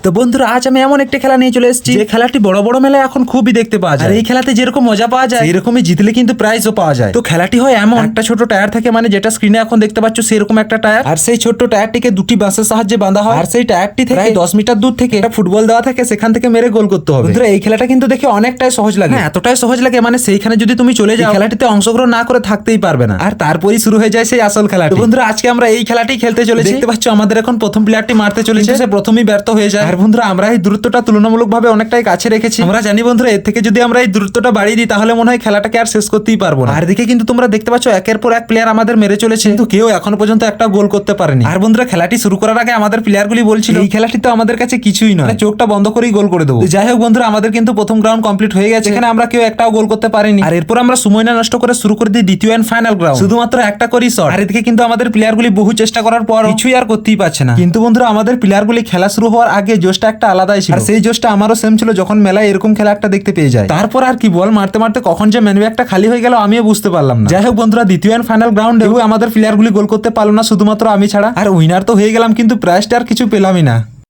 তো বন্ধুরা আজ আমি এমন একটা খেলা নিয়ে চলে এসেছি যে খেলাটি বড় বড় মেলায় এখন খুবই দেখতে পাওয়া যায়। আর এই খেলাতে যেরকম মজা পাওয়া যায় এরকমই জিতলে কিন্তু প্রাইজও পাওয়া যায়। তো খেলাটি হয় এমন, একটা ছোট টায়ার থাকে, মানে যেটা স্ক্রিনে এখন দেখতে পাচ্ছ সেরকম একটা টায়ার, আর সেই ছোট্ট টায়ারটিকে দুটি বাঁশের সাহায্যে বাঁধা হয়, আর সেই টায়ারটি থেকে 10 মিটার দূর থেকে একটা ফুটবল দেওয়া থাকে, সেখান থেকে মেরে গোল করতে হবে। বন্ধুরা এই খেলাটা কিন্তু দেখে অনেকটাই সহজ লাগে, এতটাই সহজ লাগে মানে সেইখানে যদি তুমি চলে যাও খেলাটিতে অংশগ্রহণ না করে থাকতেই পারবে না, আর তারপরেই শুরু হয়ে যায় সেই আসল খেলাটি। বন্ধুরা আজকে আমরা এই খেলাটি খেলতে চলেছি। দেখতে পাচ্ছ আমাদের এখন প্রথম প্লেয়ারটি মারতে চলেছে, সে প্রথমেই ব্যর্থ হয়ে যায়। আর বন্ধুরা আমরা এই দূরত্বটা তুলনামূলকভাবে অনেকটাই কাছে রেখেছি। আমরা জানি বন্ধুরা এর থেকে যদি আমরা এই দূরত্বটা বাড়িয়ে দিই তাহলে মনে হয় খেলাটাকে আর শেষ করতেই পারবো না। আর দিকে কিন্তু তোমরা দেখতে পাচ্ছ একের পর এক প্লেয়ার আমাদের মেরে চলেছে, কিন্তু কেউ এখনো পর্যন্ত একটা গোল করতে পারেনি। আর বন্ধুরা খেলাটি শুরু করার আগে আমাদের প্লেয়ারগুলি বলছিল এই খেলাটি তো আমাদের কাছে কিছুই নয়, চোখটা বন্ধ করেই গোল করে দেবো। যাই হোক বন্ধুরা আমাদের কিন্তু প্রথম গ্রাউন্ড কমপ্লিট হয়ে গেছে, এখানে আমরা কেউ একটাও গোল করতে পারিনি। আর এরপর আমরা সময় না নষ্ট করে শুরু করে দিই দ্বিতীয় এন্ড ফাইনাল গ্রাউন্ড, শুধুমাত্র একটা করেই শট। আর এদিকে কিন্তু আমাদের প্লেয়ারগুলি বহু চেষ্টা করার পর কিছুই আর করতেই পারছে না। কিন্তু বন্ধুরা আমাদের প্লেয়ারগুলি খেলা শুরু হওয়ার আগে জোশটা একটা আলাদাই ছিল, আর সেই জোশটা আমারও সেম ছিল যখন মেলায় এরকম খেলা একটা দেখতে পেয়ে যায়। তারপর আর কি বল মারতে মারতে কখন যে ম্যান ব্যাগটা খালি হয়ে গেল আমিও বুঝতে পারলাম না। যাই হোক বন্ধুরা দ্বিতীয় এন্ড ফাইনাল গ্রাউন্ডে আমাদের প্লেয়ারগুলি গোল করতে পারলো না, শুধুমাত্র আমি ছাড়া। আর উইনার তো হয়ে গেলাম কিন্তু প্রাইজটা আর কিছু পেলামই না।